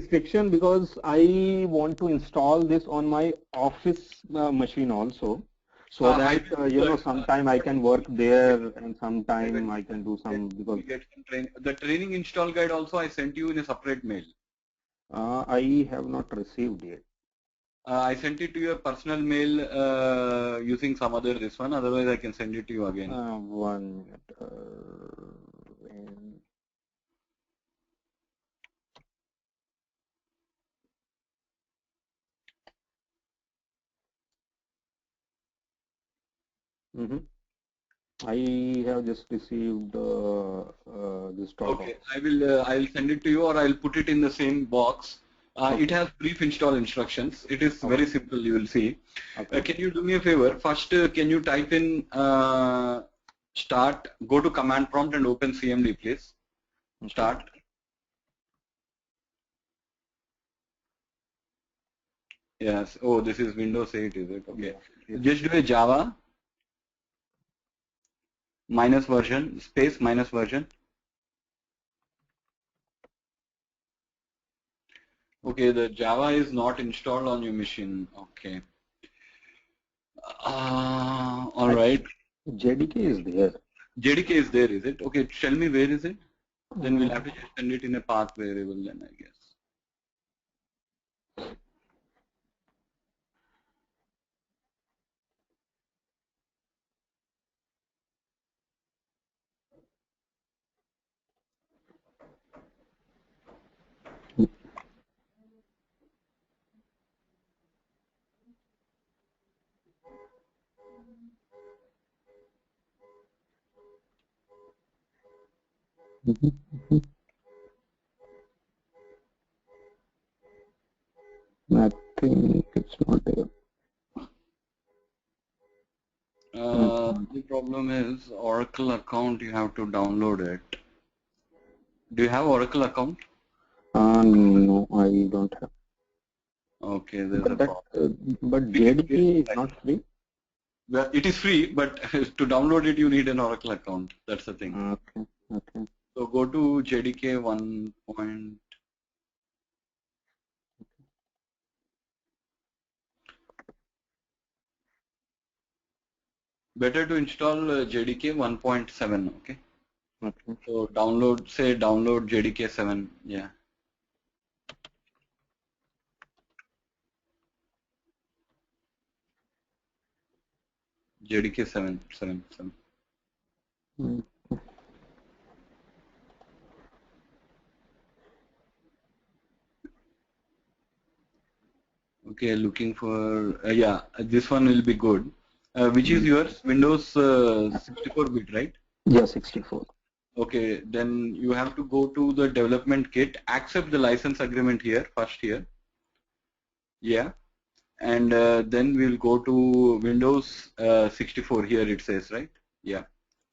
restriction because I want to install this on my office machine also, so I that will do you know, that. sometime I can work there and I sometime will I can do some, because get some the training install guide also I sent you in a separate mail. I have not received yet. I sent it to your personal mail using some other this one. Otherwise, I can send it to you again. 1 minute. I have just received this Okay, Dropbox. I will send it to you, or I'll put it in the same box. It Okay. has brief install instructions. It is Okay. very simple. You will see. Okay. Can you do me a favor? First, can you type in start? Go to command prompt and open CMD, please. Okay. Start. Yes. Oh, this is Windows 8, is it? Okay. Yeah. Yes. Just do a Java minus version space minus version. Okay, the Java is not installed on your machine. Okay. All I right. JDK is there. JDK is there, is it? Okay, tell me where is it? Then we'll Uh, have to just send it in a path variable then, I guess. I think it's not there. The problem is Oracle account, you have to download it. Do you have Oracle account? No, I don't have. Okay, there's a But that, problem. but We can JDK is not free. well, it is free, but to download it, you need an Oracle account. That's the thing. Okay. Okay. So go to JDK 1. Better to install JDK 1.7. Okay. Okay. So download JDK 7. Yeah. JDK 7. Mm. Okay, looking for yeah, this one will be good. Which is yours? Windows 64-bit, right? Yeah, 64. Okay, then you have to go to the development kit, accept the license agreement here, first here. Yeah, and then we'll go to Windows 64 here it says, right? Yeah,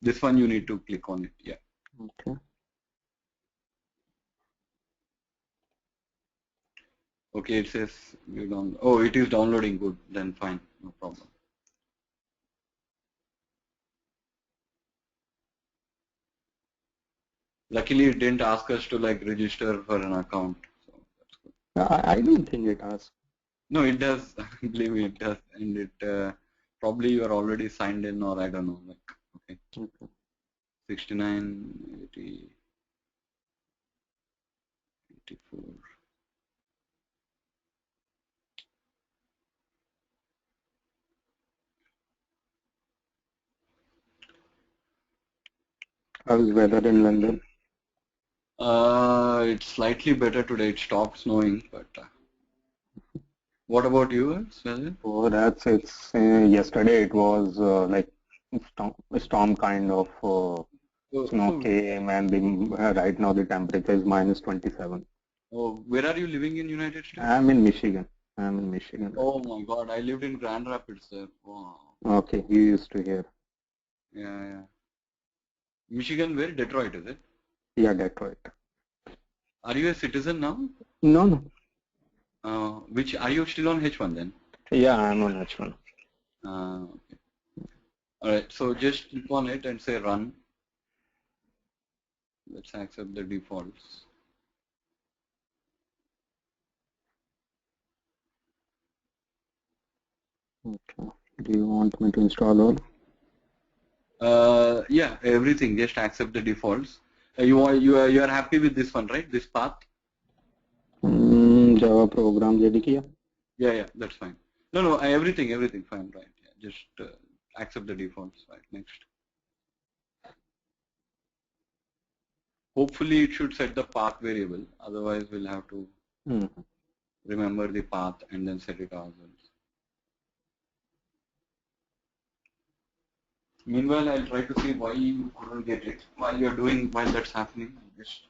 this one you need to click on it. Yeah. Okay. Okay, it says you don't. Oh, it is downloading. Good, then fine, no problem. Luckily, it didn't ask us to like register for an account. So that's good. I don't think it has. No, it does. Believe me, it does, and it probably you are already signed in, or I don't know. Like, okay, Okay. 69, 80, 84. How is weather in London? It's slightly better today. It stopped snowing, but what about you, Sven? Oh, it's yesterday it was like storm kind of snow So, came, and right now the temperature is -27. where are you living in United States? I'm in Michigan. I'm in Michigan right Oh my God, I lived in Grand Rapids there. Wow. now. Okay, you used to hear. Yeah, yeah. Michigan, where? Detroit, is it? Yeah, Detroit. Are you a citizen now? No, no. Which are you still on H1 then? Yeah, I'm on H1. Okay. All right. So just click on it and say run. Let's accept the defaults. Okay. Do you want me to install all? Yeah, everything. Just accept the defaults. You are happy with this one, right? This path. Java program ready किया? Yeah, that's fine. No, everything fine, right? Yeah, just accept the defaults, right? Next. Hopefully, it should set the path variable. Otherwise, we'll have to remember the path and then set it ourselves. Meanwhile, I'll try to see why you couldn't get it while that's happening. Just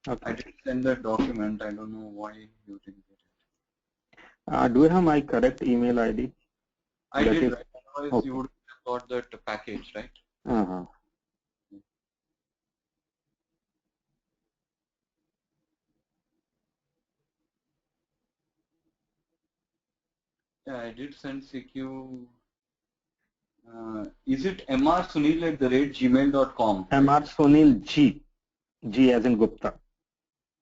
Okay. I did send the document. I don't know why you didn't get it. Do you have my correct email ID? I That did, is right? Otherwise, okay. you would have got that package, right? Yeah, I did send CQ. Is it mrsunil@gmail.com? MR Sunil G. G as in Gupta.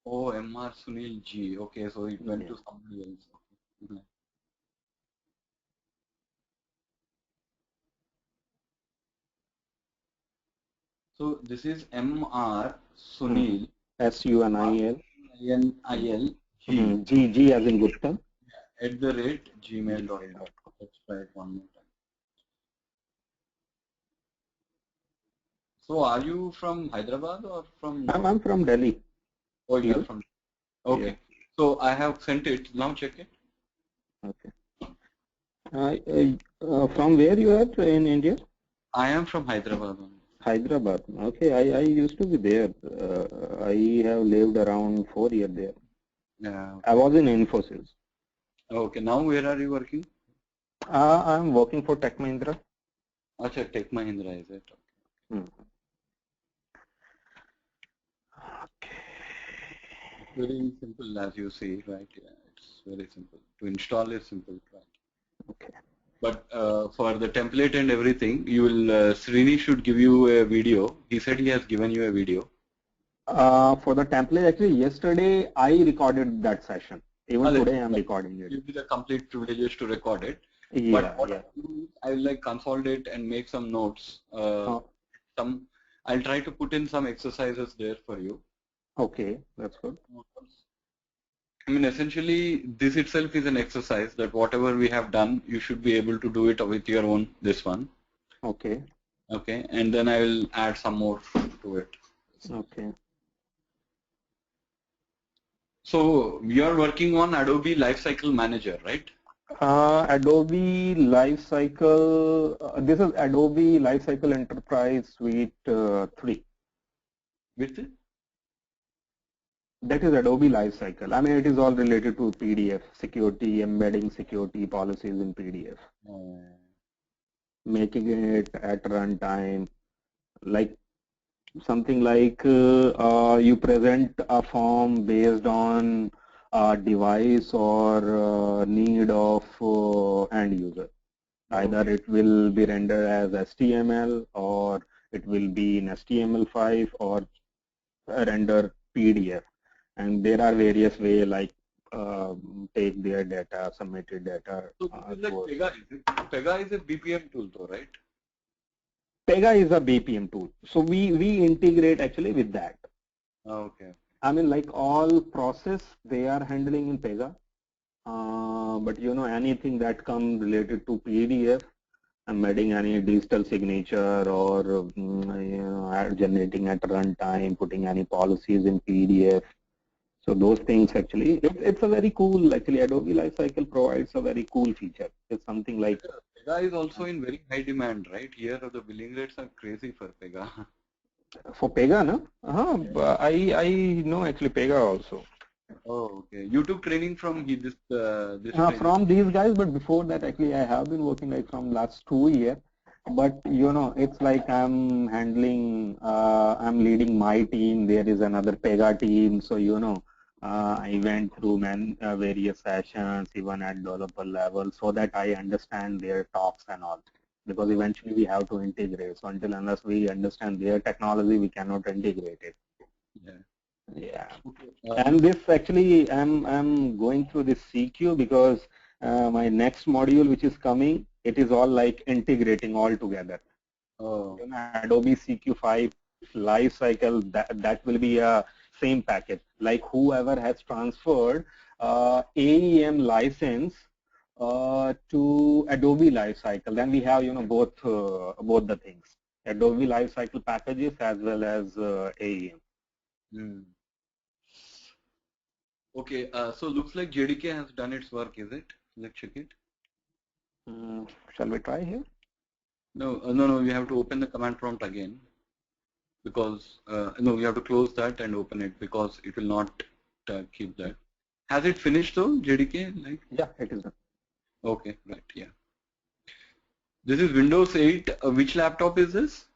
Oh, mrsunil G. Okay, so it went to somebody else. Okay. So this is mr sunil SUNIL. NIL G as in Gupta. @gmail.com. Let's try it one more time. So are you from Hyderabad or from? I'm from Delhi. Oh, you're from. Okay. Yeah. So I have sent it. Now check it. Okay. From where you are in India? I am from Hyderabad. Hyderabad. Okay, I used to be there. I have lived around 4 years there. Yeah. Okay. I was in Infosys. Okay. Now where are you working? I'm working for Tech Mahindra. Acha, Tech Mahindra, is it? Okay. Very simple, as you see, right? Yeah, it's very simple. To install is simple, right? Okay. But for the template and everything, you will Srini should give you a video. He said he has given you a video. For the template, actually, yesterday I recorded that session. Even today I'm recording it. Give me the complete privileges to record it. Yeah, but what I will like consolidate and make some notes. I'll try to put in some exercises there for you. Okay, that's good. I mean, essentially, this itself is an exercise that whatever we have done, you should be able to do it with your own, this one. Okay. Okay, and then I will add some more to it. Okay. So, we are working on Adobe Lifecycle Manager, right? Adobe Lifecycle, this is Adobe Lifecycle Enterprise Suite 3. With it? That is Adobe Lifecycle. I mean, it is all related to PDF, security, embedding security policies in PDF. Making it at runtime, like something like you present a form based on a device or need of end user. Either it will be rendered as HTML or it will be in HTML5 or render PDF. And there are various ways like take their data, submitted data. So this is like Pega, is it? Pega is a BPM tool though, right? Pega is a BPM tool. So we integrate actually with that. Okay. I mean, like all process they are handling in Pega. But you know, anything that comes related to PDF, embedding any digital signature or you know, generating at runtime, putting any policies in PDF. So those things actually, it's a very cool, actually Adobe Lifecycle provides a very cool feature. It's something like. Pega is also in very high demand, right? Here the billing rates are crazy for Pega. For Pega, no? I know actually Pega also. Oh, okay. You took training from this From these guys, but before that, actually, I have been working like from last 2 years. But you know, it's like I'm handling, I'm leading my team. There is another Pega team, so you know, I went through various sessions, even at developer level, so that I understand their talks and all. Because eventually we have to integrate. So until unless we understand their technology, we cannot integrate it. Yeah. And this actually, I'm going through this CQ because my next module which is coming, it is all like integrating all together. Oh. Adobe CQ5 lifecycle, that will be a same package. Like whoever has transferred AEM license to Adobe lifecycle, then we have both the things, Adobe lifecycle packages as well as AEM. Hmm. Okay, so looks like JDK has done its work, is it? Let's check it. Shall we try here? No, you have to open the command prompt again, because no, you have to close that and open it, because it will not keep that. Has it finished though, JDK? Like? Yeah, it is done. Okay, right, yeah. This is Windows 8. Which laptop is this?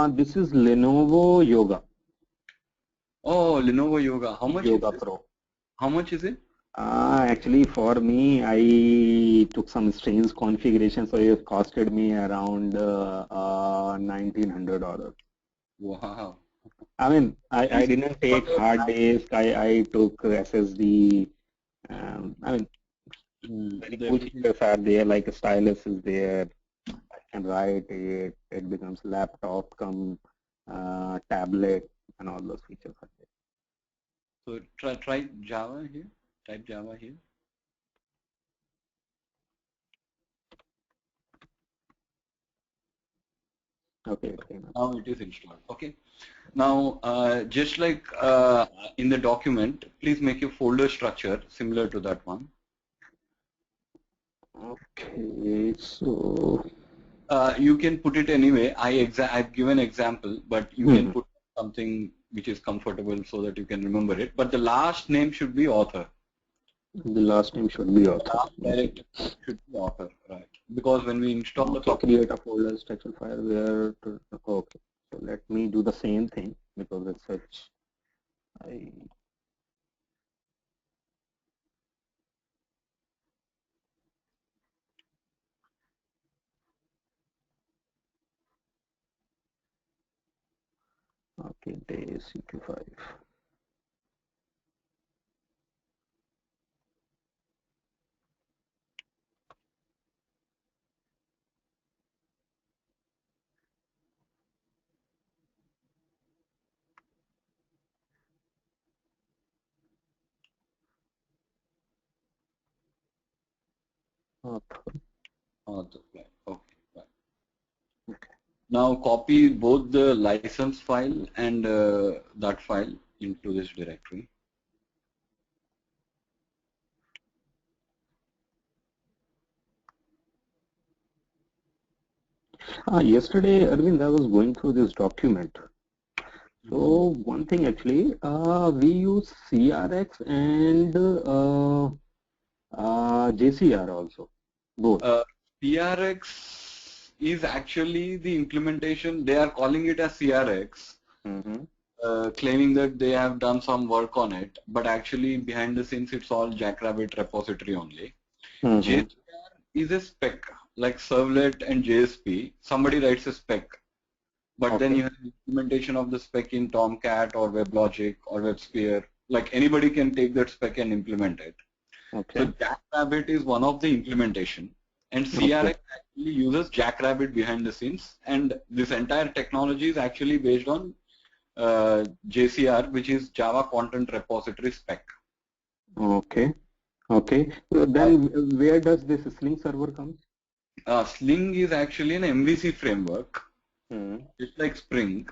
This is Lenovo Yoga. Oh, Lenovo Yoga. How much Yoga is this? Pro. How much is it? Actually, for me, I took some strange configuration, so it costed me around $1,900. Wow. I mean, I didn't take hard disk. I took SSD. I mean, very cool features are there. Like a stylus is there. I can write it. It becomes laptop, come tablet, and all those features are there. So try Java here. Type Java here. Okay. Now it is installed. Okay. Now, just like in the document, please make a folder structure similar to that one. Okay, so you can put it anyway. I've given example, but you can put something which is comfortable so that you can remember it. But the last name should be author. The last name should be author. Last directory should be author, right? Because when we install the create a folder structure file where to, okay. So let me do the same thing because it's such okay, day CQ5. author, right? Okay, right. Okay. Now copy both the license file and that file into this directory. Yesterday, Arvind, I was going through this document. So one thing actually, we use CRX and JCR also, both. CRX is actually the implementation. They are calling it as CRX, claiming that they have done some work on it, but actually behind the scenes it's all Jackrabbit repository only. JCR is a spec, like Servlet and JSP. Somebody writes a spec, but then you have implementation of the spec in Tomcat or WebLogic or WebSphere. Like anybody can take that spec and implement it. So Jackrabbit is one of the implementation, and CRX actually uses Jackrabbit behind the scenes, and this entire technology is actually based on JCR, which is Java Content Repository Spec. Okay. So then where does this Sling server come? Sling is actually an MVC framework. It's like Spring.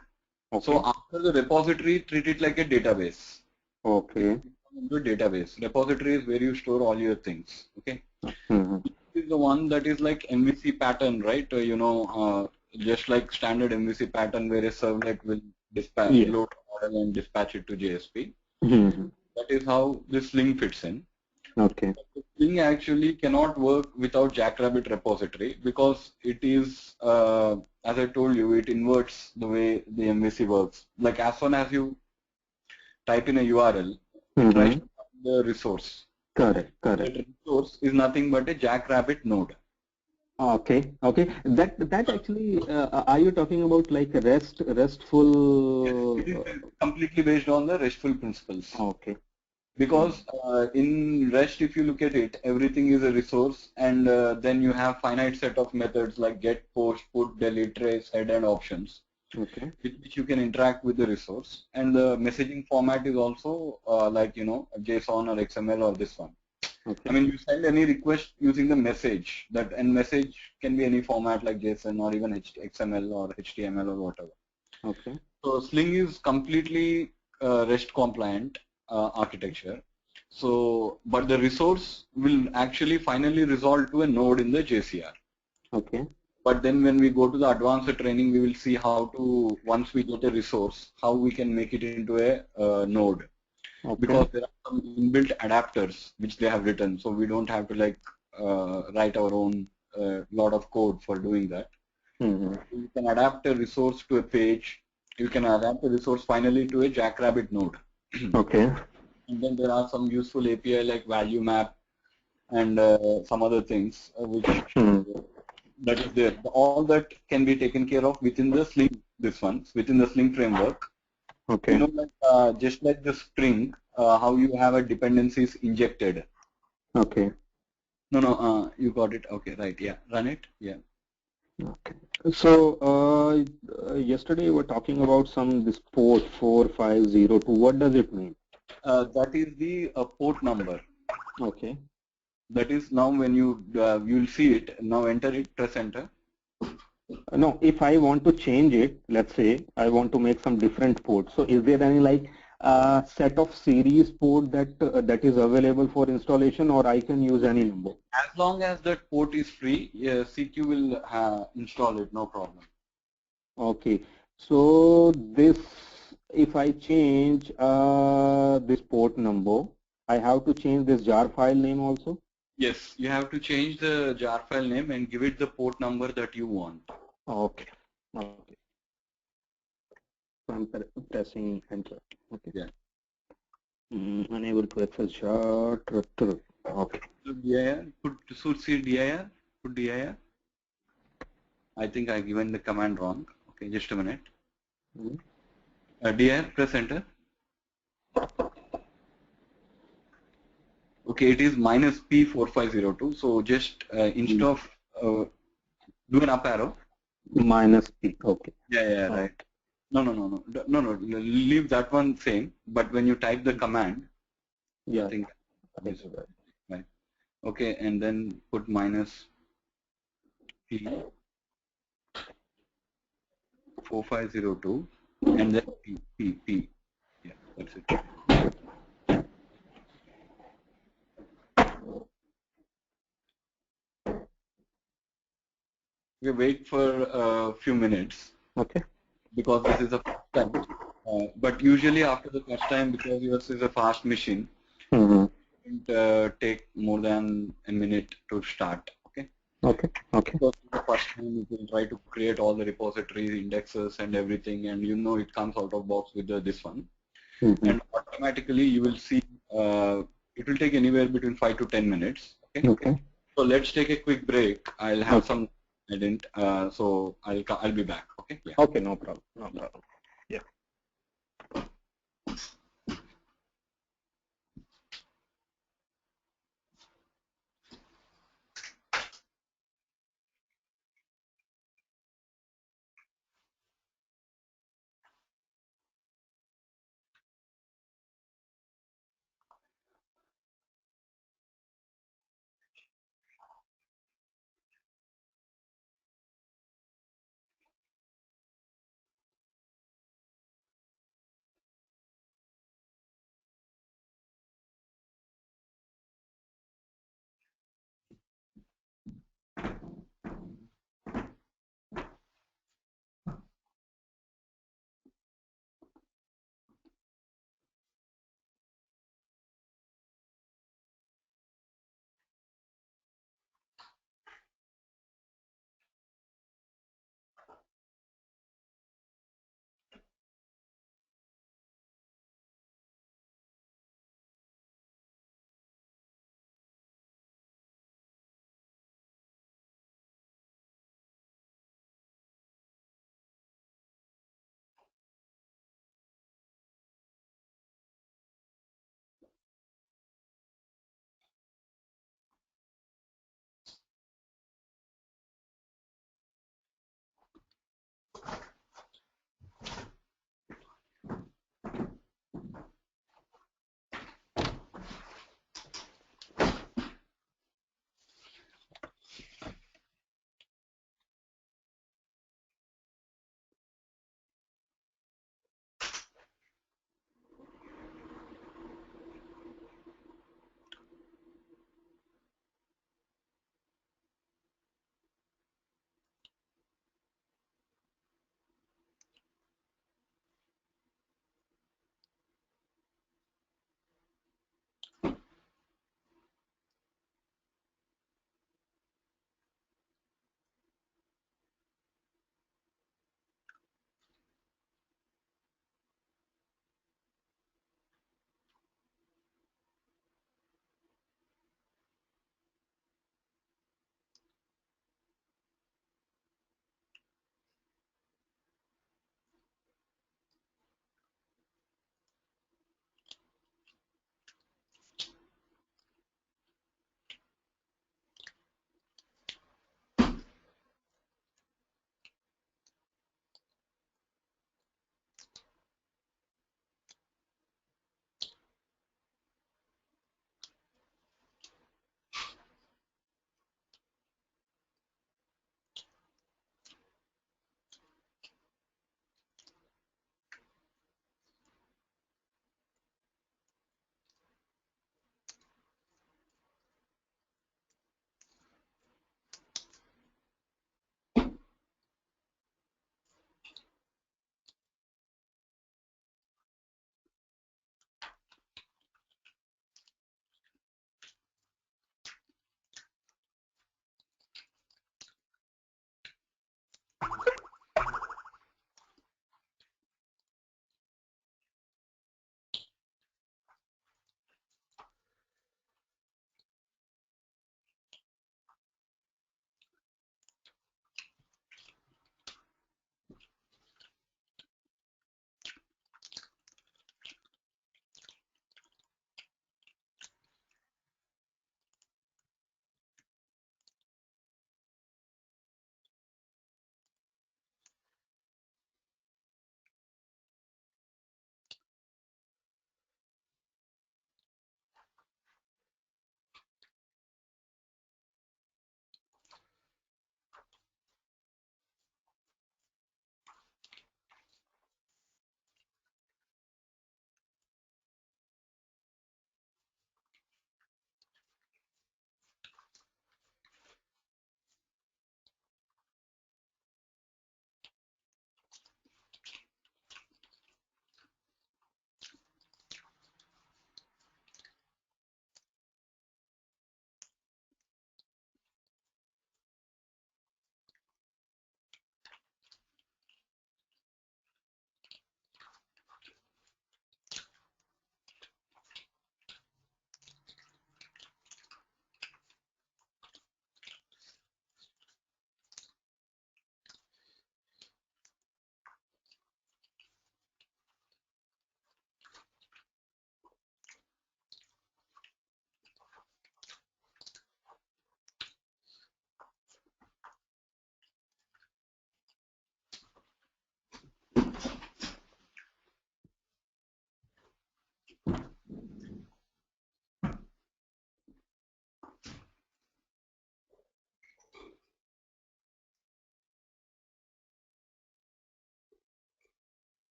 So after the repository, treat it like a database. Okay. Into a database. Repository is where you store all your things. Okay. This is the one that is like MVC pattern, right? Just like standard MVC pattern where a servlet will dispatch, load model and dispatch it to JSP. That is how this Sling fits in. Okay. Sling actually cannot work without Jackrabbit repository because it is, as I told you, it inverts the way the MVC works. Like as soon as you type in a URL, it tries to find the resource. Correct. That resource is nothing but a Jackrabbit node. Okay. That actually, are you talking about like RESTful? Yes, it is completely based on the RESTful principles. Okay. Because in REST, if you look at it, everything is a resource, and then you have finite set of methods like get, post, put, delete, trace, head, and options, Okay. with which you can interact with the resource. And the messaging format is also like JSON or XML or this one. Okay. I mean, you send any request using the message, and message can be any format like JSON or even XML or HTML or whatever. Okay. So Sling is completely REST compliant architecture. So, but the resource will actually finally resolve to a node in the JCR. Okay. But then when we go to the advanced training, we will see how to, once we get a resource, how we can make it into a node. Okay. Because there are some inbuilt adapters which they have written, so we don't have to like write our own lot of code for doing that. Mm-hmm. You can adapt a resource to a page. You can adapt a resource finally to a Jackrabbit node. Okay. And then there are some useful API like value map and some other things which that is there. All that can be taken care of within the Sling. Within the Sling framework. Okay. Like just like the string, how you have a dependencies injected. Okay. No, you got it. Okay, right. Yeah, run it. Yeah. Okay. So yesterday we were talking about this port 4502. What does it mean? That is the port number. Okay. That is now when you'll see it. Now enter it. Press enter. No, if I want to change it, let's say I want to make some different port. So is there any like set of series port that is available for installation, or I can use any number? As long as that port is free, yeah, CQ will install it. No problem. Okay. So this, if I change this port number, I have to change this jar file name also? Yes, you have to change the jar file name and give it the port number that you want. Okay. Okay. So I'm pressing enter. Okay. Yeah. Unable to access jar. Okay. So dir, dir, put dir. I think I given the command wrong. Okay, just a minute. Dir, press enter. Okay, it is minus P4502. So just instead of do an up arrow. Minus P. Okay. Yeah, right. No. Leave that one same. But when you type the command, Yeah. I think. I see that. Right. Okay, and then put minus P 4502 and then P. Yeah, that's it. We wait for a few minutes. Okay. Because this is a first time. But usually after the first time, because yours is a fast machine, it take more than a minute to start. Okay. Okay. Okay. Because the first time you will try to create all the repositories, indexes, and everything, and it comes out of box with this one, and automatically you will see it will take anywhere between 5 to 10 minutes. Okay. Okay. So let's take a quick break. I'll have some. I didn't. So I'll be back. Okay. Yeah. Okay. No problem. No problem.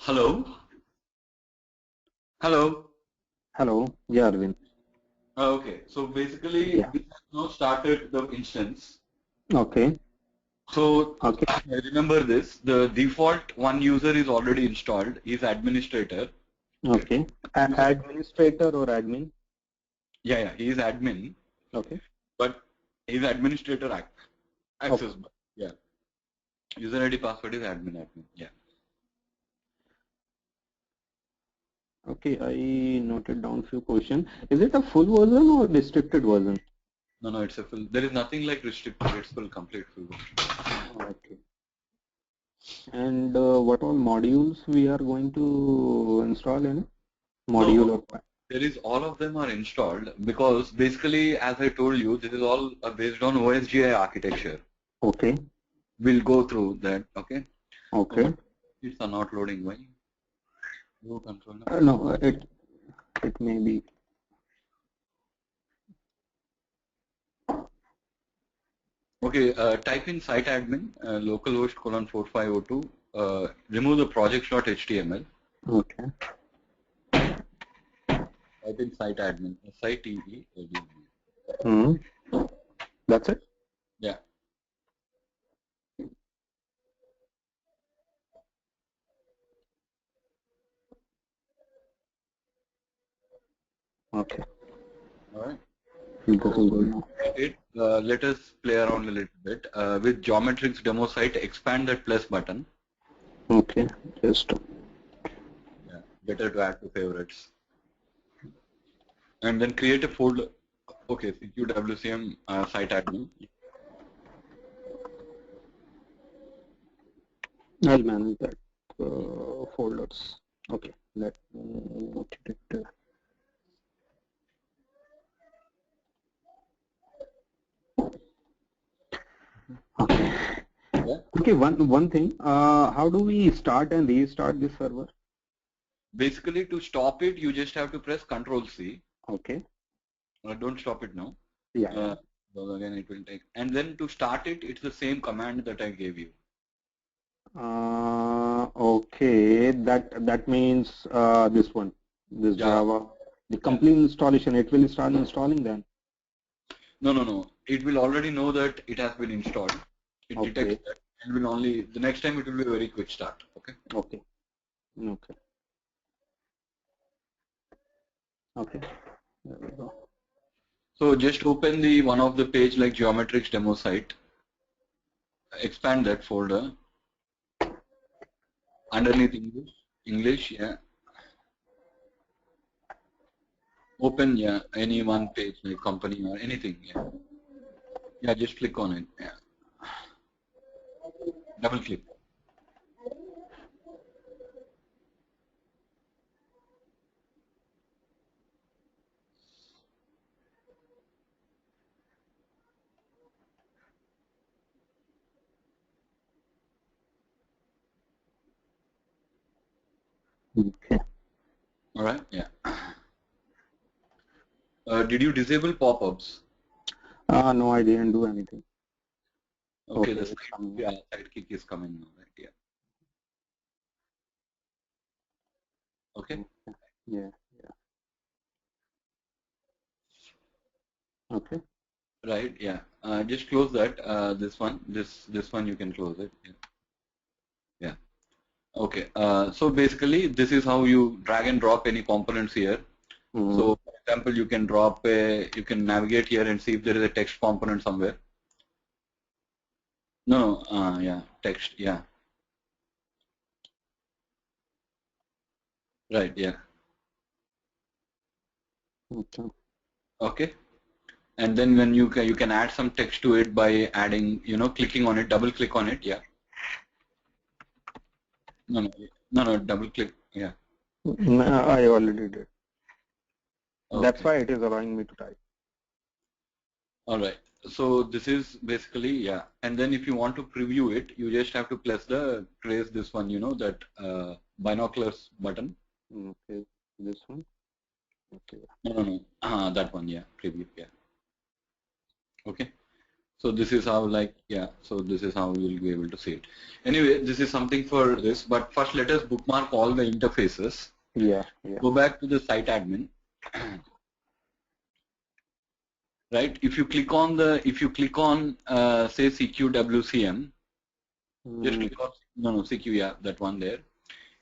Hello? Hello? Hello. Yeah, Arvind. Okay, so basically Yeah. we have now started the instance. Okay. So Okay. remember this, the default one user is already installed, he's administrator. Okay. User, Administrator or admin? yeah, he is admin, Okay. but he's administrator Okay. access. Yeah, user ID password is admin, yeah. Okay. I noted down few questions. Is it a full version or restricted version? No, it's a full, there is nothing like restricted, it's full, complete full version. Okay. And what all modules we are going to install in it? Module No, or there is all of them are installed because basically, as I told you, this is all based on OSGi architecture. okay. We'll go through that, okay? Okay. But it's not loading. Why? Go control. No, it may be. Okay, type in site admin localhost :4502. Remove the projects.html. Okay. Type in site admin. SITE. Hmm. That's it. Yeah. Okay. All right. This is good now. Let us play around a little bit with Geometrix demo site. Expand that plus button. Okay. Just. Yeah. Better to add to favorites. And then create a folder. Okay, CQWCM site admin. I'll manage that folders. Okay. Let me note it. Okay. Yeah. Okay. One thing. How do we start and restart this server? Basically, to stop it, you just have to press Control C. Okay. Don't stop it now. Yeah. So again, it will take. And then to start it, it's the same command that I gave you. Okay. That means this one. This Yeah. Java. The complete installation. It will start installing then. No. It will already know that it has been installed. It detects Okay. that and will only the next time it will be a very quick start. Okay. Okay. Okay. Okay. There we go. So just open the one of the page like Geometrix demo site. Expand that folder underneath English, yeah. Open, yeah, any one page like company or anything, yeah. Yeah, just click on it, yeah. Double click. Okay. All right, yeah. Did you disable pop-ups? No, I didn't do anything. Okay, Okay, the it's coming. sidekick is coming now, right? Yeah. Okay. Yeah. Okay. Right. Yeah. Just close that. This one you can close it. Yeah. Yeah. Okay. So basically, this is how you drag and drop any components here. So, for example, you can you can navigate here and see if there is a text component somewhere. No. Yeah. Text. Yeah. Right. Yeah. Okay. Okay. And then when you can add some text to it by adding, clicking on it, double click on it. Yeah. No. Double click. Yeah. I already did. That's Okay. why it is allowing me to type. All right. So this is basically, yeah. And then if you want to preview it, you just have to trace this one, that binoculars button. Okay. This one. Okay. No. That one, yeah. Preview, yeah. Okay. So this is how so this is how we'll be able to see it. Anyway, this is something for this, but first let us bookmark all the interfaces. Yeah. Go back to the site admin. Right, if you click on say CQWCM, just click on CQ, yeah, that one there.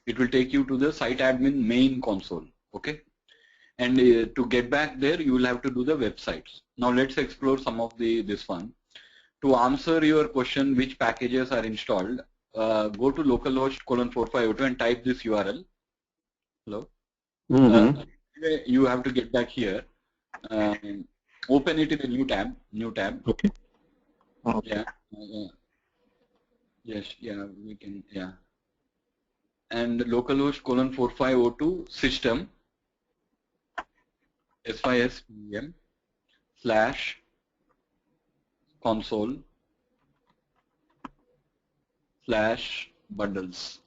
It will take you to the site admin main console, okay? And to get back there, you will have to do the websites. Now let's explore some of this one. To answer your question, which packages are installed, go to localhost:4502 and type this URL. Hello. You have to get back here. Open it in a new tab. Okay. Okay. Yeah. Yes. Yeah. We can. Yeah. And localhost:4502 system system/console/bundles.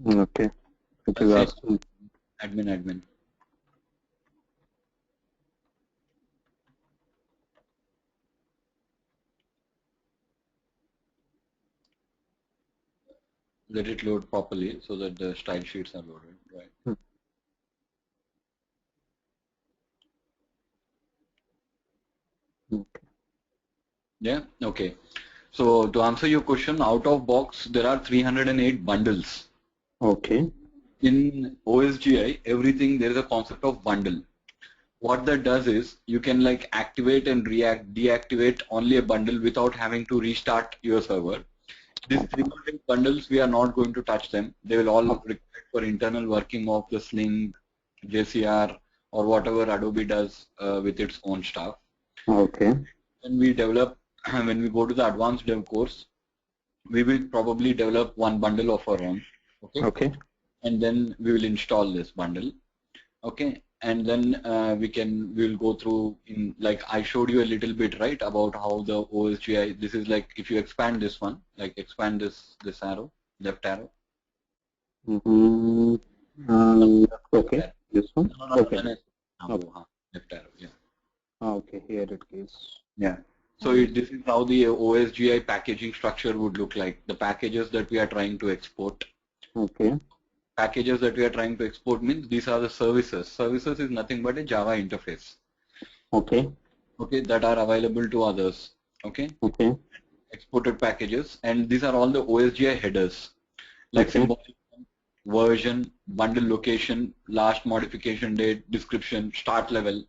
Okay. It is asking admin. Let it load properly so that the style sheets are loaded, right? Okay. Yeah, okay. So to answer your question, out of box, there are 308 bundles. Okay. In OSGi, everything, there is a concept of bundle. What that does is you can like activate and deactivate only a bundle without having to restart your server. These 300 bundles, we are not going to touch them. They will all require for internal working of the Sling, JCR, or whatever Adobe does with its own stuff. Okay. When we develop, when we go to the advanced dev course, we will probably develop one bundle of our own. Okay. Okay. And then we will install this bundle. Okay. And then we'll go through in like I showed you a little bit, right, about how the OSGi, this is like if you expand this one, like expand this arrow, left arrow. Okay. This one. Okay. Left arrow, yeah. Okay, here it is. Yeah. So this is how the OSGi packaging structure would look like. The packages that we are trying to export. Okay. Packages that we are trying to export means these are the services. Services is nothing but a Java interface. Okay. Okay, that are available to others. Okay. Okay. Exported packages, and these are all the OSGi headers, like symbol, version, bundle location, last modification date, description, start level.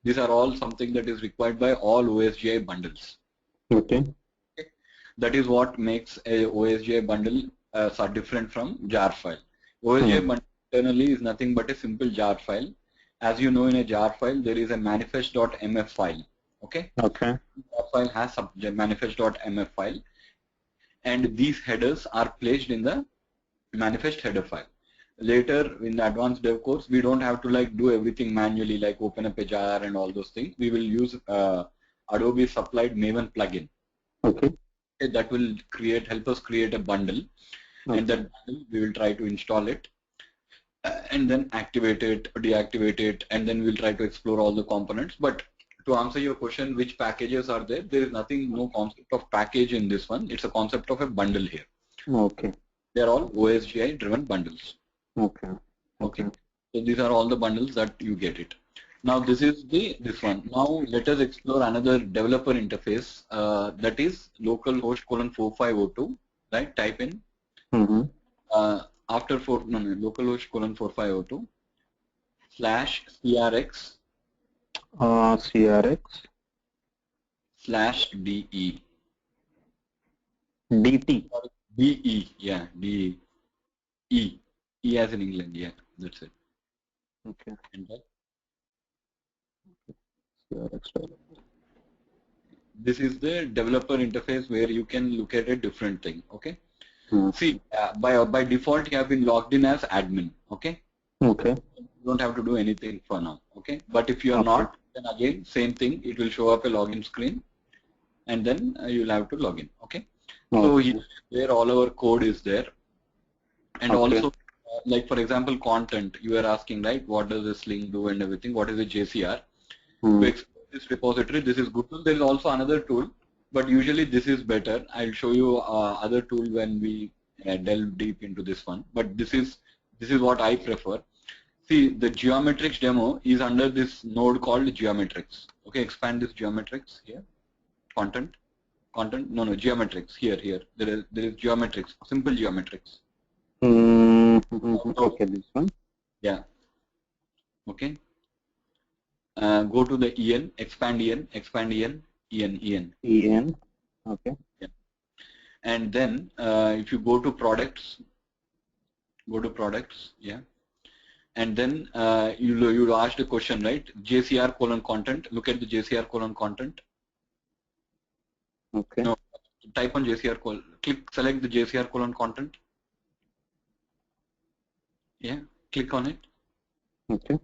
These are all something that is required by all OSGi bundles. Okay. That is what makes a OSGi bundle different from jar file. OSGi bundle internally is nothing but a simple jar file. As you know, in a jar file, there is a manifest.mf file. Okay. Okay. Jar file has a manifest.mf file, and these headers are placed in the manifest header file. Later in the advanced dev course, we don't have to like do everything manually, like open up a jar and all those things. We will use Adobe supplied Maven plugin. Okay. That will help us create a bundle, and that bundle we will try to install it, and then activate it, deactivate it, and then we'll try to explore all the components. But to answer your question, which packages are there? There is no concept of package in this one. It's a concept of a bundle here. Okay. They're all OSGi driven bundles. Okay. Okay. So these are all the bundles that you get it. Now this is this one. Now let us explore another developer interface that is localhost:4502. Right? Type in after localhost:4502 /crx /de DT. DE, yeah, DE. E as in England, yeah, that's it. Okay. Enter. CRX. This is the developer interface where you can look at a different thing. Okay. See, by default you have been logged in as admin. Okay. Okay. You don't have to do anything for now. Okay. But if you are not, then again same thing. It will show up a login screen, and then you'll have to log in. Okay. So here all our code is there, and also like for example, content. You are asking, right? What does the Sling do and everything? What is the JCR? To export this repository, this is good tool. There is also another tool, but usually this is better. I'll show you other tool when we delve deep into this one. But this is what I prefer. See, the geometrics demo is under this node called geometrics. Okay, expand this geometrics here. Content. No, geometrics here. There is geometrics. Simple geometrics. Okay, this one. Yeah. Okay. Go to the EN, expand EN. EN. Okay. Yeah. And then if you go to products, yeah. And then you ask the question, right? JCR colon content. Look at the JCR colon content. Okay. No, type on JCR colon. Select the JCR colon content. Yeah. Click on it. Okay.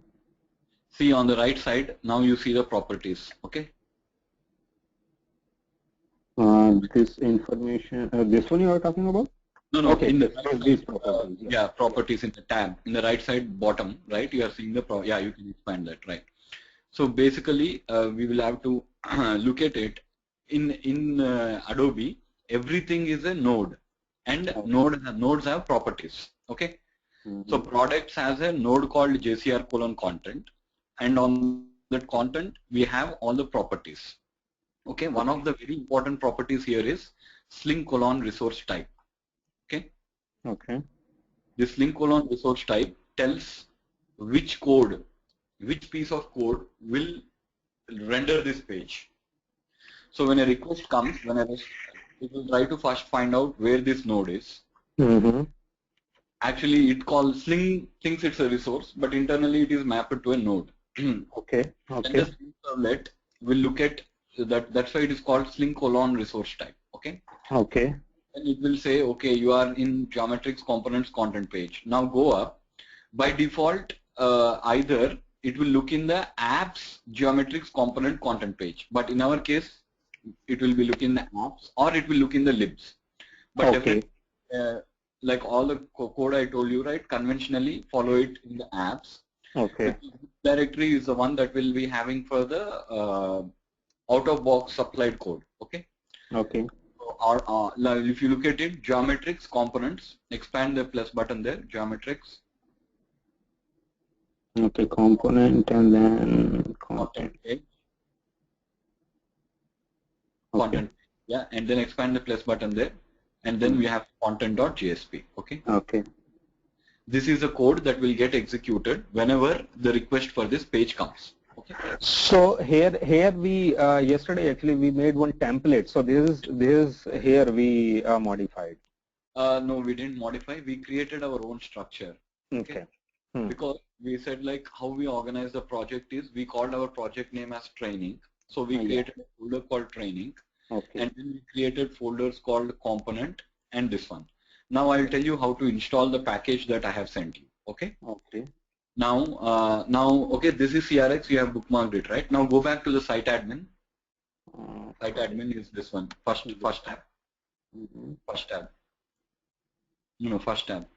See on the right side. Now you see the properties. Okay. This information. This one you are talking about? No. Okay. In the these properties. yeah, properties in the tab in the right side bottom, right? You are seeing the yeah. You can expand that, right? So basically, we will have to look at it in Adobe. Everything is a node, and nodes have properties. Okay. So products has a node called JCR colon content, and on that content we have all the properties. Okay. One of the very important properties here is Sling colon resource type. Okay. Okay. This Sling colon resource type tells which piece of code will render this page. So when a request comes, it will try to first find out where this node is. Actually, it calls Sling thinks it's a resource, but internally it is mapped to a node. Okay. And the Sling servlet will look at that. That's why it is called Sling colon resource type. Okay. Okay. And it will say, okay, you are in geometrics components content page. Now go up. By default, either it will look in the apps geometrics component content page, but in our case, it will be looking in the apps or it will look in the libs. But definitely, like all the code I told you, right? Conventionally, follow it in the apps. Okay. The directory is the one that will be having for the out-of-box supplied code. Okay. Okay. Or if you look at it, geometrics components, expand the plus button there, geometrics. Okay, component and then content. Content, yeah, and then expand the plus button there, and then we have content.jsp. Okay. Okay. This is a code that will get executed whenever the request for this page comes. Okay. So here we yesterday actually we made one template. So this here we modified. No, we didn't modify. We created our own structure. Okay. Because we said like how we organize the project is we called our project name as training. So we created a folder called training. Okay. And then we created folders called component and this one. Now I'll tell you how to install the package that I have sent you. Okay. Okay. Now, okay, this is CRX. You have bookmarked it, right? Now go back to the site admin. Site admin is this one. First tab. First tab. No, first tab.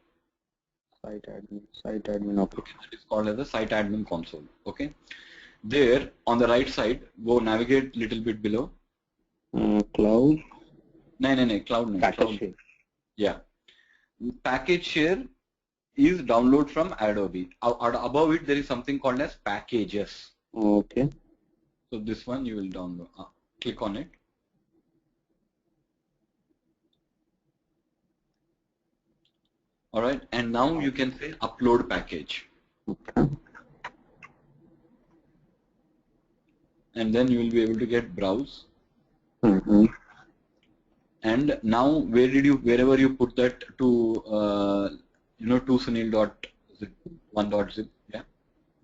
Site admin. Okay. That is called as the site admin console. Okay. There on the right side, go navigate little bit below. Cloud. No, cloud. No. Package share. Yeah. Package share is download from Adobe. Above it, there is something called as packages. Okay. So this one you will download. Click on it. All right, and now you can say upload package. Okay. And then you will be able to get browse. And now wherever you put that to to Sunil.zip 1.zip, yeah,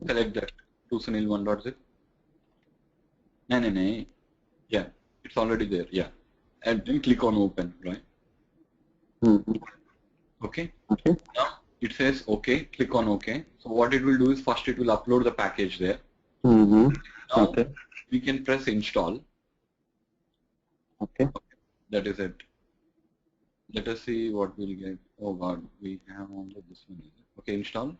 select that to Sunil 1.zip. No, yeah, it's already there, yeah, and then click on open, right? Okay. Okay. Now it says okay. Click on OK. So what it will do is first it will upload the package there. Now we can press install. Okay. That is it. Let us see what we'll get. Oh God, we have only this one. Okay, install.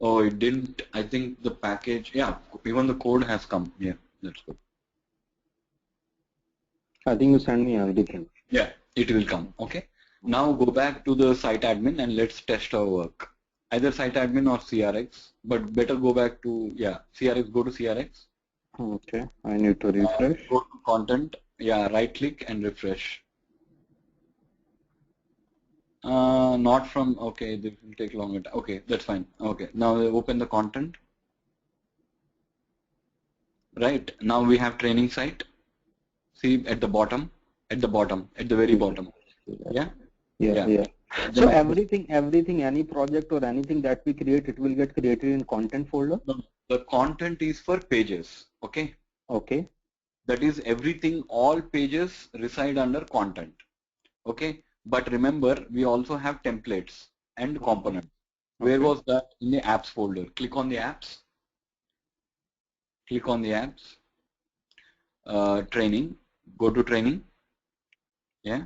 Oh, it didn't. I think the package, yeah, even the code has come. Yeah, that's good. I think you send me everything. Yeah, it will come. Okay. Now go back to the site admin and let's test our work. Either site admin or CRX, but better go back to, yeah, CRX, go to CRX. Okay, I need to refresh. Go to content, yeah, right click and refresh. Not from, okay, this will take longer. Okay, that's fine. Okay, now open the content. Right, now we have training site. See at the bottom, at the very bottom. Yeah? Yeah, Yeah. yeah. So everything, any project or anything that we create, it will get created in content folder? No, the content is for pages, okay? Okay. That is everything, all pages reside under content, okay? But remember, we also have templates and components. Where Okay. was that? In the apps folder. Click on the apps. Click on the apps. Training. Go to training. Yeah.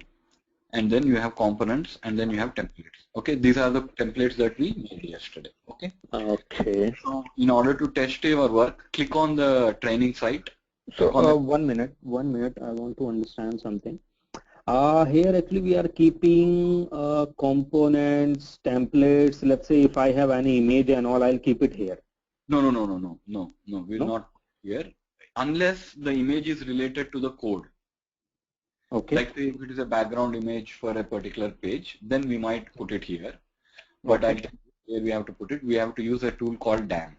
And then you have components and then you have templates. Okay. These are the templates that we made yesterday. Okay. Okay. So in order to test your work, click on the training site. So Click on the 1 minute, 1 minute. I want to understand something. Here actually we are keeping components, templates. Let's say if I have any image and all, I'll keep it here. No. We'll No? not here unless the image is related to the code. Okay. Like say if it is a background image for a particular page, then we might put it here. But I'll tell you where we have to put it. We have to use a tool called DAM.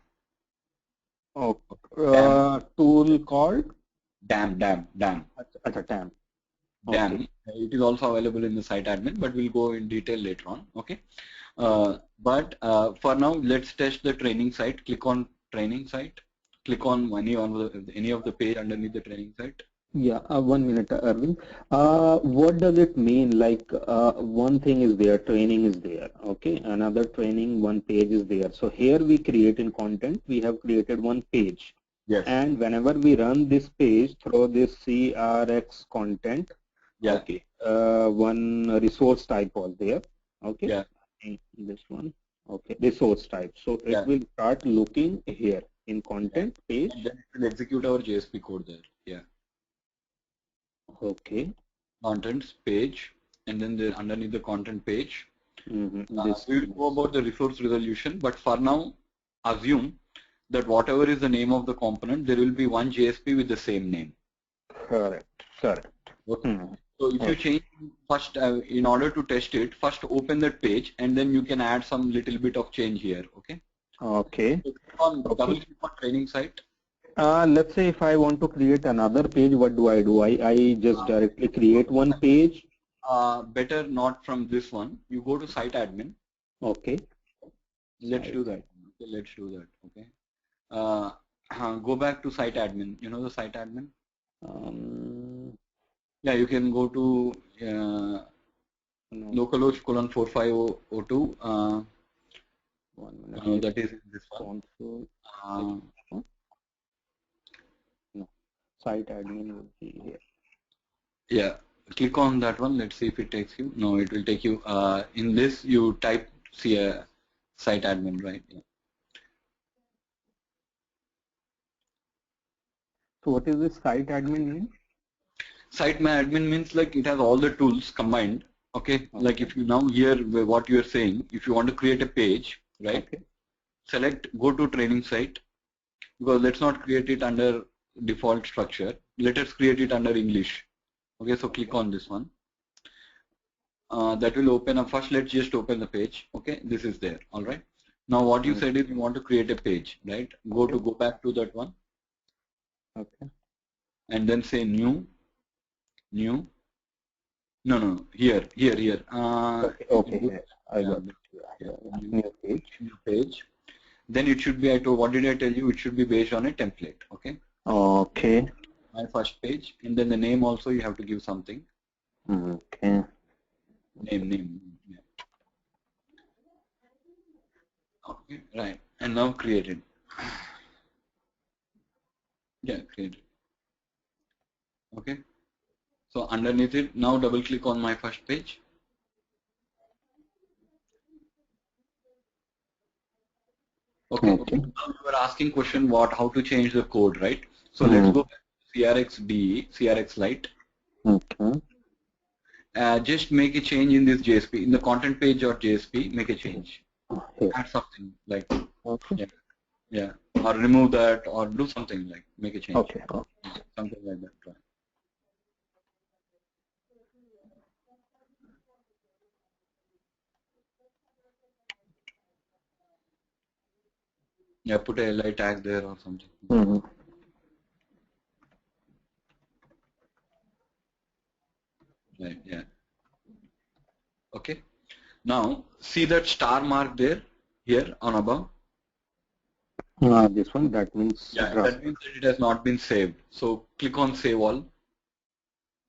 Oh, DAM. tool called DAM. TAM. DAM. Okay. It is also available in the site admin, but we'll go in detail later on. Okay. But for now, let's test the training site. Click on training site. Click on any of the page underneath the training site. Yeah, 1 minute, Arvind. What does it mean? Like one thing is there, training is there. Okay, another training, one page is there. So here we create in content, we have created one page. Yes. And whenever we run this page through this CRX content, yeah. Okay, one resource type was there. Okay, yeah. This one. Okay, resource type. So it will start looking here in content page. And then it will execute our JSP code there. Yeah. Okay. Contents page, and then underneath the content page, We will go about the resource resolution. But for now, assume that whatever is the name of the component, there will be one JSP with the same name. Correct. Okay. So if you change first, in order to test it, first open that page, and then you can add some little bit of change here. Okay. Okay. So double click on training site. Let's say if I want to create another page, what do? I just directly create one page. Better not from this one. You go to site admin. Okay. Let's do that. Okay, let's do that. Okay. Go back to site admin. You know the site admin? Yeah, you can go to localhost :4502. 1 minute. That is this one. No, site admin will be here. Yeah, click on that one. Let's see if it takes you. No, it will take you. In this, you type site admin, right? Yeah. So what is this site admin mean? Site admin means like it has all the tools combined. Okay. Like if you now hear what you are saying, if you want to create a page, right? Okay. Select go to training site, because let's not create it under default structure. Let us create it under English. Okay, so click on this one. That will open up. First, let's just open the page. Okay, this is there. All right. Now, what you said is you want to create a page, right? Go back to that one. Okay. And then say new. No. Here. Okay. I got it. New page. New page. Then it should be. What did I tell you? It should be based on a template. Okay. Okay. My first page, and then the name also you have to give something. Okay. Name. Yeah. Okay. Right. And now create it. Yeah, create it. Okay. So underneath it, now double click on my first page. Okay. Okay. Now you were asking question how to change the code, right? So let's go back to CRX-DE, CRX Lite. Okay. Just make a change in this JSP, in the content page or JSP, make a change. Okay. Add something like, Okay. yeah, or remove that, or do something like, make a change. Okay. Something like that. Right. Yeah, put a li tag there or something. Right, yeah. Okay. Now, see that star mark there, here on above? This one, that means Yeah, draft. that means that it has not been saved. So click on Save All.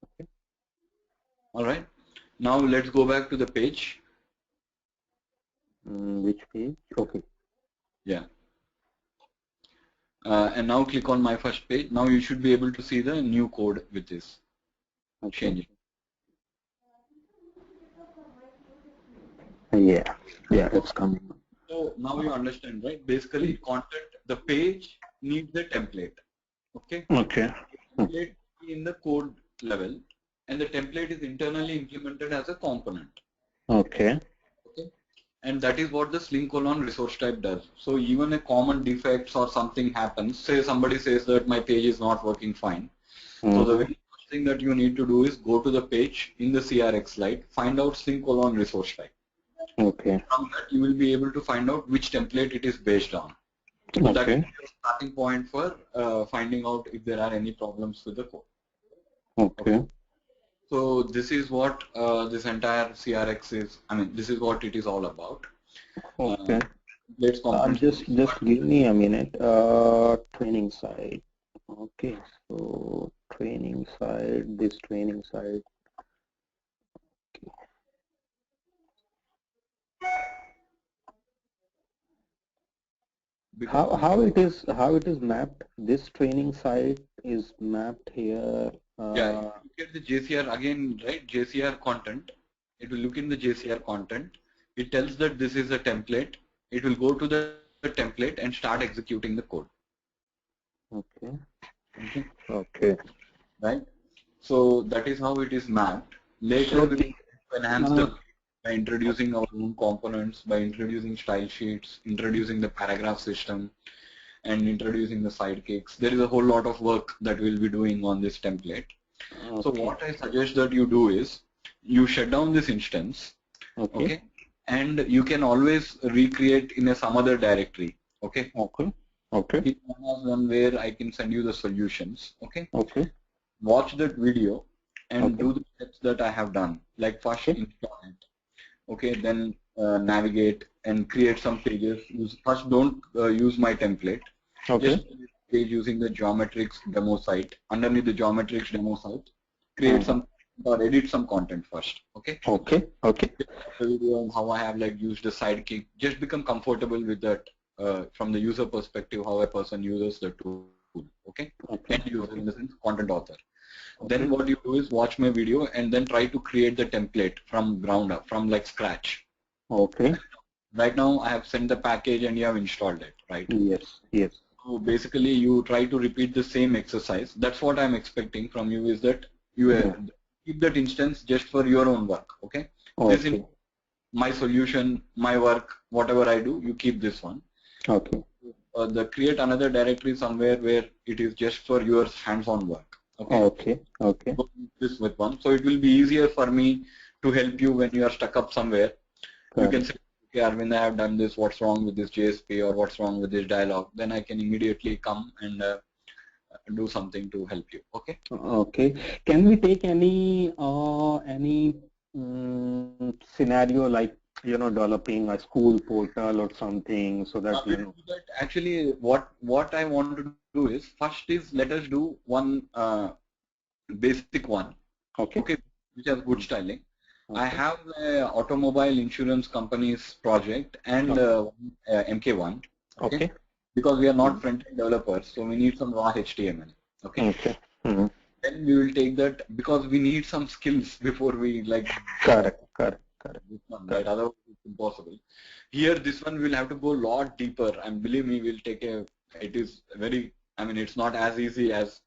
Okay. All right. Now let's go back to the page. Which page? Okay. Yeah. And now click on my first page. Now you should be able to see the new code with this change. Yeah, it's coming. So now you understand, right? Basically, content, the page needs a template. Okay. Okay. Template in the code level, and the template is internally implemented as a component. Okay. Okay. And that is what the Sling resource type does. So even a common defects or something happens, say somebody says that my page is not working fine. So the very first thing that you need to do is go to the page in the CRX Lite, find out Sling resource type. Okay. From that you will be able to find out which template it is based on. So that is your starting point for finding out if there are any problems with the code. Okay. So this is what this entire CRX is. I mean, this is what it is all about. Okay. Let's Just give me a minute. Training side. Okay. So training side. This training side. Okay. How it is mapped? This training site is mapped here. Yeah, look at the JCR again, right? JCR content. It will look in the JCR content. It tells that this is a template. It will go to the template and start executing the code. Okay. Okay. Okay. Right. So that is how it is mapped. Later So we will enhance the by introducing our own components, by introducing style sheets, introducing the paragraph system, and introducing the sidekicks. There is a whole lot of work that we'll be doing on this template. So what I suggest that you do is you shut down this instance, okay, and you can always recreate in some other directory, okay. It has one where I can send you the solutions, okay. Watch that video and do the steps that I have done, like first install it, okay, then navigate and create some pages. First, don't use my template. Just page using the geometrics demo site. Underneath the geometrics demo site, create some or edit some content first. Okay. The video and how I have like used the sidekick. Just become comfortable with that from the user perspective, how a person uses the tool. Okay. End user in the sense content author. Then what you do is watch my video and then try to create the template from ground up, from like scratch. Right now I have sent the package and you have installed it, right? Yes. So basically you try to repeat the same exercise. That's what I'm expecting from you, is that you keep that instance just for your own work, okay? This is my solution, my work, whatever I do, you keep this one. Create another directory somewhere where it is just for your hands-on work. Okay. This with one, so it will be easier for me to help you when you are stuck up somewhere. You can say, okay, Arvind, I have done this. What's wrong with this JSP or what's wrong with this dialog? Then I can immediately come and do something to help you. Okay. Can we take any scenario like developing a school portal or something so that Actually, what I want to do is first is let us do one basic one. Okay. Which has good styling. I have an automobile insurance company's project and MK1. Okay. Because we are not front-end developers, so we need some raw HTML. Okay. then we will take that, because we need some skills before we like Correct. this one, right? Otherwise it's impossible. Here, this one will have to go a lot deeper, and believe me, we'll take a. It is very. I mean, it's not as easy as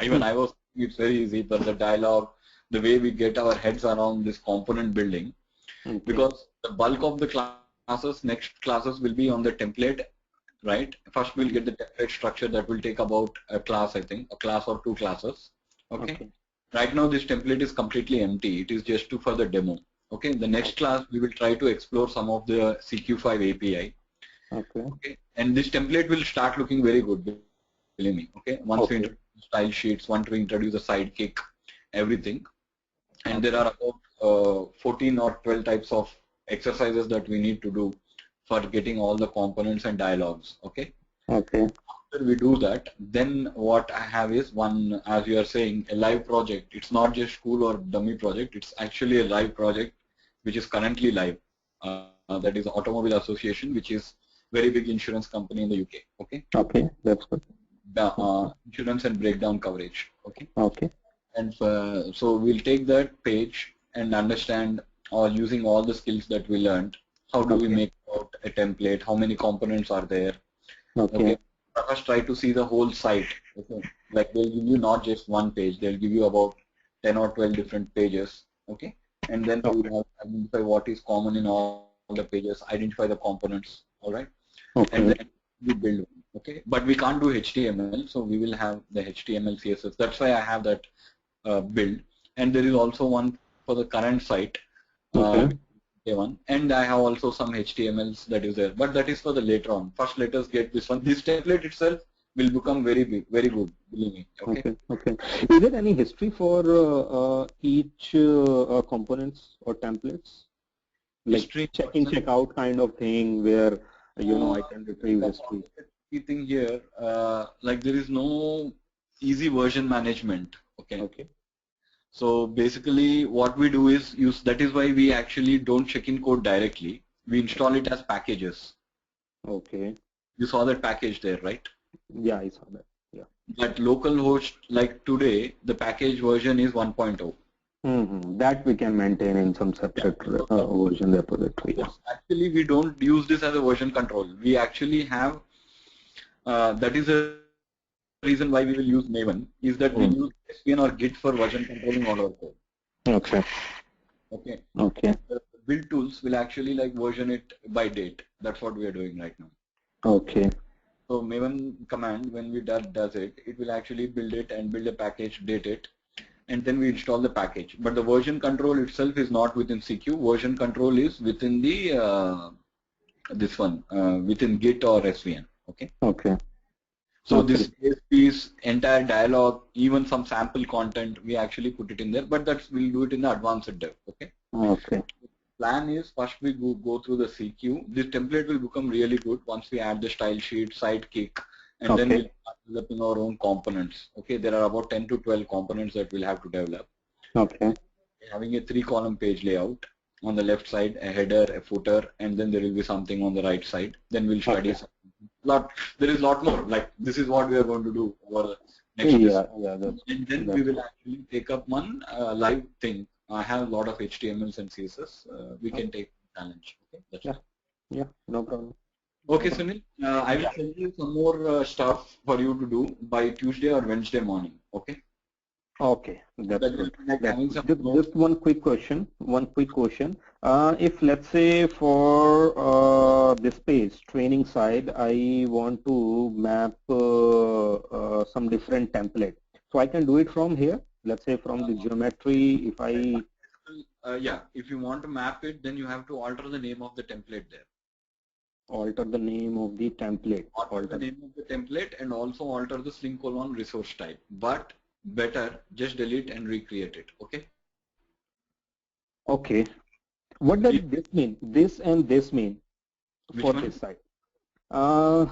even I was. It's very easy, but the dialogue, the way we get our heads around this component building, because the bulk of the classes, next classes will be on the template, right? First, we'll get the template structure that will take about a class, I think, a class or 2 classes. Okay. Right now, this template is completely empty. It is just for the demo. Okay, in the next class, we will try to explore some of the CQ5 API. Okay, and this template will start looking very good, believe me. Okay, once we introduce style sheets, once we introduce a sidekick, everything, and there are about 14 or 12 types of exercises that we need to do for getting all the components and dialogues. Okay. After we do that, then what I have is one, as you are saying, a live project. It's not just school or dummy project. It's actually a live project, which is currently live. That is Automobile Association, which is very big insurance company in the UK. Okay. That's good. Insurance and breakdown coverage. Okay. And so we'll take that page and understand, or using all the skills that we learned, how do we make out a template? How many components are there? Okay. First, try to see the whole site. Okay. Like they'll give you not just one page, they'll give you about 10 or 12 different pages. Okay. And then we will have to identify what is common in all the pages, identify the components. All right. And then we build one. Okay. But we can't do HTML, so we will have the HTML, CSS. That's why I have that build. And there is also one for the current site. One, and I have also some HTMLs that is there, but that is for the later on. First, let us get this one. This template itself will become very big, very good, believe me. Okay. Is there any history for each components or templates? Like history, check-in, check-out kind of thing, where I can retrieve history. The thing here, like there is no easy version management. Okay. So basically what we do is use, that is why we actually don't check in code directly. We install it as packages. Okay. You saw that package there, right? Yeah, I saw that. Yeah. That local host, like today, the package version is 1.0. That we can maintain in some separate version repository. Yeah. Actually, we don't use this as a version control. We actually have, that is a reason why we will use Maven, is that we use SVN or Git for version controlling all our code. Okay. The build tools will actually like version it by date. That's what we are doing right now. Okay. So Maven command, when we does it, it will actually build it and build a package, date it, and then we install the package. But the version control itself is not within CQ. Version control is within the this one, within Git or SVN. Okay. So this piece, entire dialogue, even some sample content, we actually put it in there, but that's, we'll do it in the advanced dev. Okay. Plan is first we go through the CQ. This template will become really good once we add the style sheet, sidekick, and then we'll start developing our own components. Okay, there are about 10 to 12 components that we'll have to develop. Okay. Having a 3-column page layout. On the left side, a header, a footer, and then there will be something on the right side. Then we'll study something. There is a lot more. Like this is what we are going to do over next year. And then we will actually take up one live thing. I have a lot of HTMLs and CSS. We can take challenge. Okay. That's yeah, no problem. Okay, Sunil. I will send you some more stuff for you to do by Tuesday or Wednesday morning. Okay. Okay, that's good. Just one quick question. If let's say for this page, training side, I want to map some different template. So I can do it from here. Let's say from the geometry, if I... yeah, if you want to map it, then you have to alter the name of the template there. Alter the name of the template. Alter the name of the template and also alter the Sling resource type. But better, just delete and recreate it. Okay. Okay. What does this mean? This and this mean for this site? For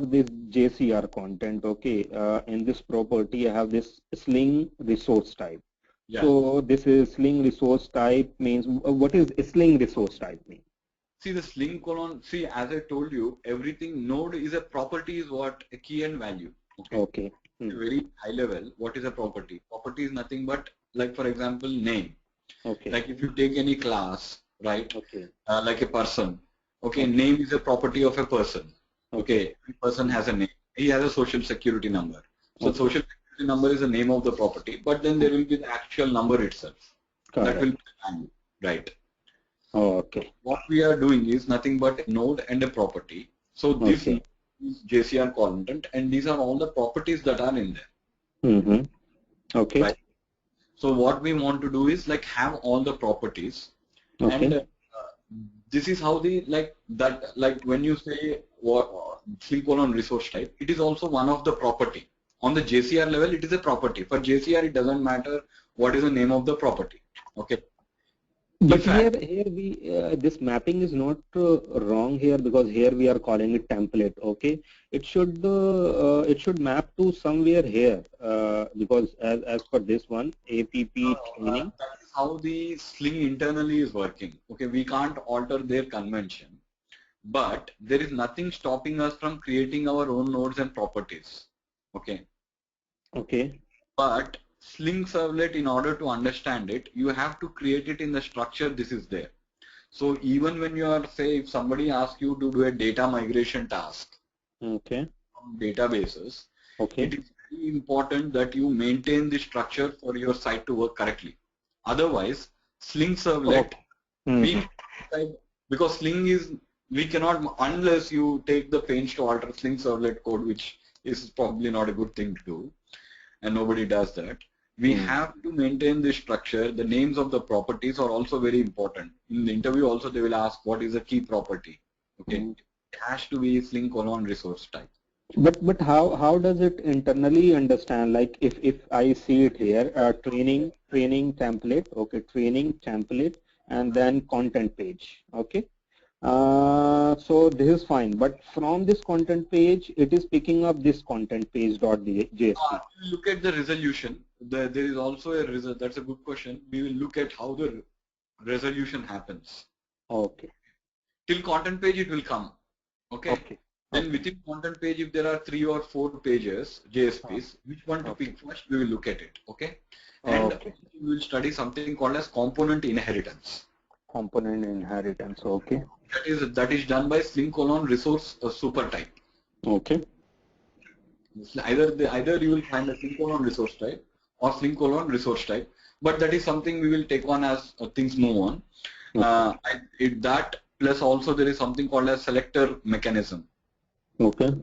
this JCR content, okay, in this property I have this Sling resource type. Yeah. So this is Sling resource type means, what is Sling resource type mean? See the Sling see, as I told you, everything node is a property is what a key and value. Okay. very high level, what is a property? Property is nothing but, like for example, name. Okay. Like if you take any class, right? Okay. Like a person. Okay, Okay. name is a property of a person. Okay. Every person has a name. He has a social security number. So Okay. social security number is the name of the property, but then there will be the actual number itself. That will be the value, right? Oh, okay. What we are doing is nothing but a node and a property. So this Okay. is JCR content, and these are all the properties that are in there. Mm-hmm. Okay. Right. So what we want to do is like have all the properties, Okay. and this is how the like when you say Sling colon resource type, it is also one of the property. On the JCR level, it is a property. For JCR, it doesn't matter what is the name of the property. Okay. But here we this mapping is not wrong here, because here we are calling it template. Okay, it should map to somewhere here, because as per this one APP training. That is how the Sling internally is working. Okay, we can't alter their convention, but there is nothing stopping us from creating our own nodes and properties. Okay. Okay. But Sling Servlet, in order to understand it, you have to create it in the structure this is there. So even when you are, say, if somebody asks you to do a data migration task Okay. from databases, Okay. it is very important that you maintain the structure for your site to work correctly. Otherwise, Sling Servlet, because Sling is, we cannot, unless you take the pains to alter Sling Servlet code, which is probably not a good thing to do, and nobody does that. We have to maintain this structure. The names of the properties are also very important. In the interview also they will ask what is a key property. Okay, it has to be Sling colon resource type. But how does it internally understand? Like if I see it here, training template, okay, training template, and then content page, okay. So this is fine, but from this content page, it is picking up this content page dot JSP. Look at the resolution. There is also a result. That's a good question. We will look at how the resolution happens. Okay. Till content page it will come. Okay. Okay. Then within content page, if there are 3 or 4 pages, JSPs, which one to pick first, we will look at it. Okay. And we will study something called as component inheritance. Component inheritance. Okay. That is done by Sling colon resource super type. Okay. Either you will find a Sling colon resource type or Sling colon resource type, but that is something we will take on as things move on. That plus also there is something called as selector mechanism. Okay.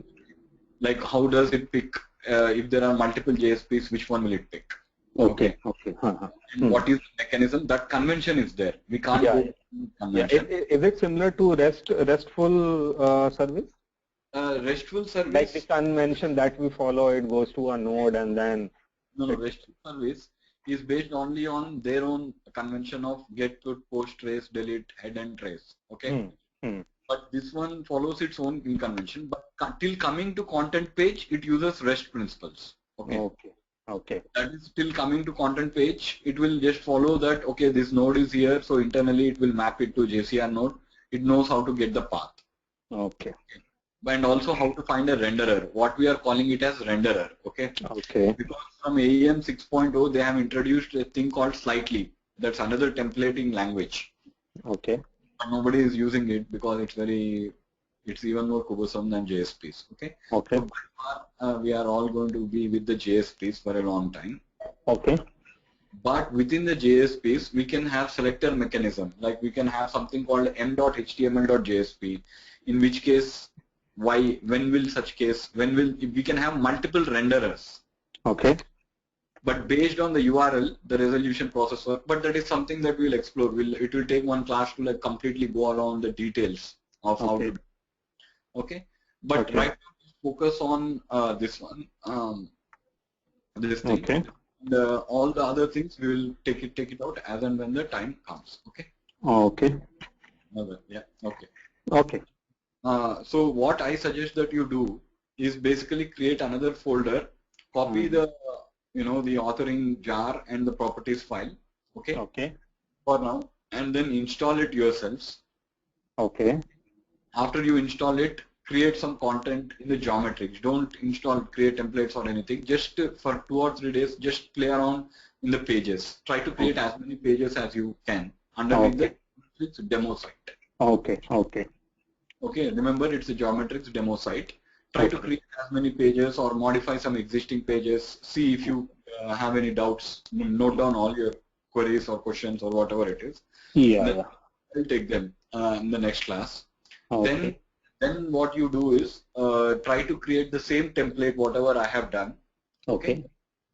Like how does it pick if there are multiple JSPs, which one will it pick? Okay. Okay. And what is the mechanism? That convention is there. We can't go convention. Is it similar to RESTful service? RESTful service. Like the convention that we follow, it goes to a node and then. No, RESTful service is based only on their own convention of get, put, post, trace, delete, head, and trace. Okay. But this one follows its own convention. But till coming to content page, it uses REST principles. Okay. Okay. Okay. That is till coming to content page, it will just follow that, okay, this node is here, so internally it will map it to JCR node. It knows how to get the path. Okay. And also how to find a renderer, what we are calling it as renderer. Okay. Okay. Because from AEM 6.0, they have introduced a thing called Slightly. That's another templating language. Okay. But nobody is using it because it's even more cumbersome than JSPs. Okay. Okay. So we are all going to be with the JSPs for a long time. Okay. But within the JSPs, we can have selector mechanism. Like we can have something called m.html.jsp, in which case, when will such case, we can have multiple renderers. Okay. But based on the URL, the resolution processor, but that is something that we'll explore. It will take one class to like completely go around the details of how to do. Okay. But right now, focus on this one, this thing. Okay. All the other things we will take it out as and when the time comes. Okay. Okay. Yeah. Okay. Okay. So what I suggest that you do is basically create another folder, copy the the authoring jar and the properties file. Okay. Okay. For now, and then install it yourselves. Okay. After you install it, create some content in the geometrics. Don't install create templates or anything. Just for 2 or 3 days, just play around in the pages. Try to create as many pages as you can underneath the demo site. Okay. Okay. Okay. Remember, it's a geometrics demo site. Try to create as many pages or modify some existing pages. See if you have any doubts. Note down all your queries or questions or whatever it is. Yeah. Then I'll take them in the next class. Okay. Then what you do is try to create the same template whatever I have done. Okay.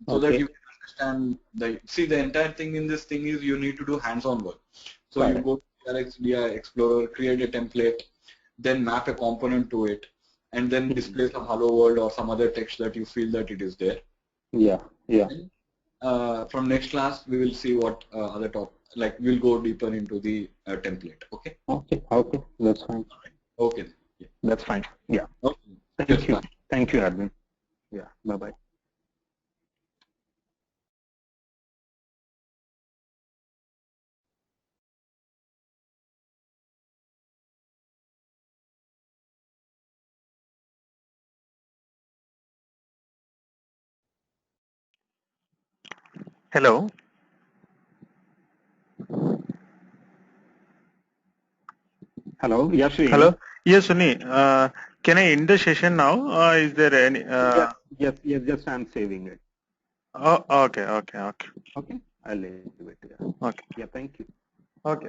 So that you can understand the entire thing in this thing is you need to do hands-on work. So you go to OSGi Explorer, create a template, then map a component to it, and then display some hello world or some other text that you feel that it is there. Yeah. Then, from next class we will see what other like we'll go deeper into the template. Okay. Okay. That's fine. Okay. Yeah. That's fine. Yeah. Okay. Thank you. Thank you, Arvind. Yeah. Bye-bye. Hello. Hello. Yes, Hello. Yes, Sunny. Can I end the session now? Is there any? Yes. Just I'm saving it. Oh, okay. Okay. I'll leave it. Yeah. Okay. Yeah. Thank you. Okay.